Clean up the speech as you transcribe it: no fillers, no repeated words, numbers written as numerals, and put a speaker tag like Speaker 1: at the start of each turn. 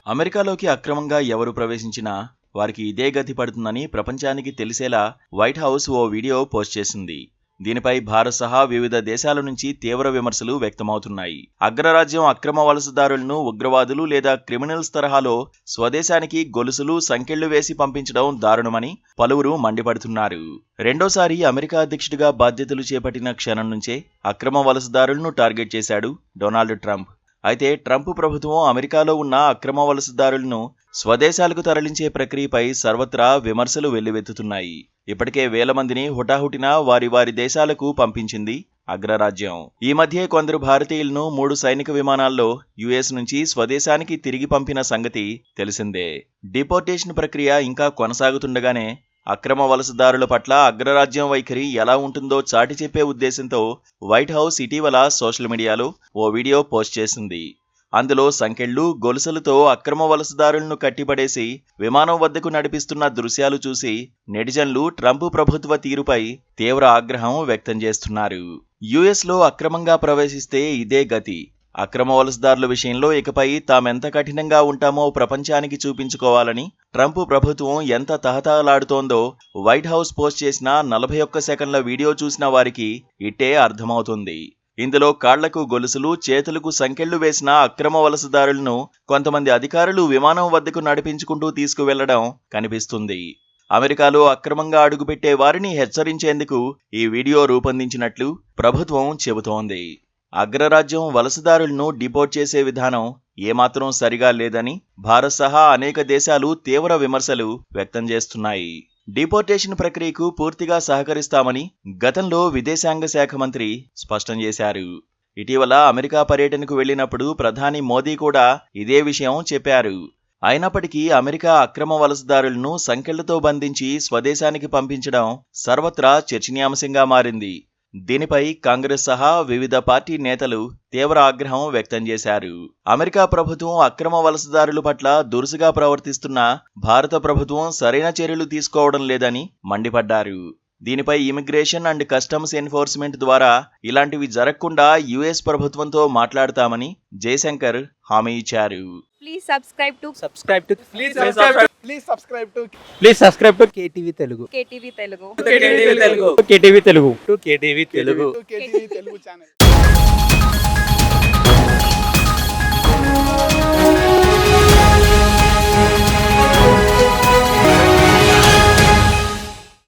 Speaker 1: అమెరికాలోకి అక్రమంగా ఎవరు ప్రవేశించినా వారికి ఇదే గతి పడుతుందని ప్రపంచానికి తెలిసేలా వైట్ హౌస్ ఓ వీడియో పోస్ట్ చేసింది. దీనిపై భారత్ సహా వివిధ దేశాల నుంచి తీవ్ర విమర్శలు వ్యక్తమవుతున్నాయి. అగ్రరాజ్యం అక్రమ వలసదారులను ఉగ్రవాదులు లేదా క్రిమినల్స్ తరహాలో స్వదేశానికి గొలుసులు, సంకెళ్లు వేసి పంపించడం దారుణమని పలువురు మండిపడుతున్నారు. రెండోసారి అమెరికా అధ్యక్షుడిగా బాధ్యతలు చేపట్టిన క్షణం నుంచే అక్రమ వలసదారులను టార్గెట్ చేశాడు డొనాల్డ్ ట్రంప్. అయితే ట్రంప్ ప్రభుత్వం అమెరికాలో ఉన్న అక్రమ వలసదారులను స్వదేశాలకు తరలించే ప్రక్రియపై సర్వత్రా విమర్శలు వెల్లువెత్తుతున్నాయి. ఇప్పటికే వేల మందిని హుటాహుటిన వారి దేశాలకు పంపించింది అగ్రరాజ్యం. ఈ మధ్య కొందరు భారతీయులను 3 సైనిక విమానాల్లో యుఎస్ నుంచి స్వదేశానికి తిరిగి పంపిన సంగతి తెలిసిందే. డిపోర్టేషన్ ప్రక్రియ ఇంకా కొనసాగుతుండగానే అక్రమ వలసదారుల పట్ల అగ్రరాజ్యం వైఖరి ఎలా ఉంటుందో చాటి చెప్పే ఉద్దేశంతో వైట్ హౌస్ ఇటీవల సోషల్ మీడియాలో ఓ వీడియో పోస్ట్ చేసింది. అందులో సంకెళ్లు, గొలుసులతో అక్రమ వలసదారులను కట్టిపడేసి విమానం వద్దకు నడిపిస్తున్న దృశ్యాలు చూసి నెటిజన్లు ట్రంప్ ప్రభుత్వ తీరుపై తీవ్ర ఆగ్రహం వ్యక్తం చేస్తున్నారు. యుఎస్లో అక్రమంగా ప్రవేశిస్తే ఇదే గతి. అక్రమ వలసదారుల విషయంలో ఇకపై తామెంత కఠినంగా ఉంటామో ప్రపంచానికి చూపించుకోవాలని ట్రంప్ ప్రభుత్వం ఎంత తహతహలాడుతోందో వైట్ హౌస్ పోస్ట్ చేసిన 41 సెకన్ల వీడియో చూసిన వారికి ఇట్టే అర్థమవుతుంది. ఇందులో కాళ్లకు గొలుసులు, చేతులకు సంకెళ్లు వేసిన అక్రమ వలసదారులను కొంతమంది అధికారులు విమానం వద్దకు నడిపించుకుంటూ తీసుకువెళ్లడం కనిపిస్తుంది. అమెరికాలో అక్రమంగా అడుగుపెట్టే వారిని హెచ్చరించేందుకు ఈ వీడియో రూపొందించినట్లు ప్రభుత్వం చెబుతోంది. అగ్రరాజ్యం వలసదారులను డిపోర్ట్ చేసే విధానం ఏమాత్రం సరిగా లేదని భారత్ సహా అనేక దేశాలు తీవ్ర విమర్శలు వ్యక్తం చేస్తున్నాయి. డిపోర్టేషన్ ప్రక్రియకు పూర్తిగా సహకరిస్తామని గతంలో విదేశాంగ శాఖ మంత్రి స్పష్టం చేశారు. ఇటీవల అమెరికా పర్యటనకు వెళ్లినప్పుడు ప్రధాని మోదీ కూడా ఇదే విషయం చెప్పారు. అయినప్పటికీ అమెరికా అక్రమ వలసదారులను సంకెళ్లతో బంధించి స్వదేశానికి పంపించడం సర్వత్రా చర్చనీయాంశంగా మారింది. దీనిపై కాంగ్రెస్ సహా వివిధ పార్టీ నేతలు తీవ్ర ఆగ్రహం వ్యక్తం చేశారు. అమెరికా ప్రభుత్వం అక్రమ వలసదారుల పట్ల దురుసుగా ప్రవర్తిస్తున్న భారత ప్రభుత్వం సరైన చర్యలు తీసుకోవడం లేదని మండిపడ్డారు. దీనిపై ఇమిగ్రేషన్ అండ్ కస్టమ్స్ ఎన్ఫోర్స్మెంట్ ద్వారా ఇలాంటివి జరగకుండా యుఎస్ ప్రభుత్వంతో మాట్లాడతామని జయశంకర్ హామీ ఇచ్చారు.
Speaker 2: Please subscribe to
Speaker 3: KTV Telugu.
Speaker 2: KTV Telugu.
Speaker 3: KTV Telugu.
Speaker 4: KTV Telugu channel.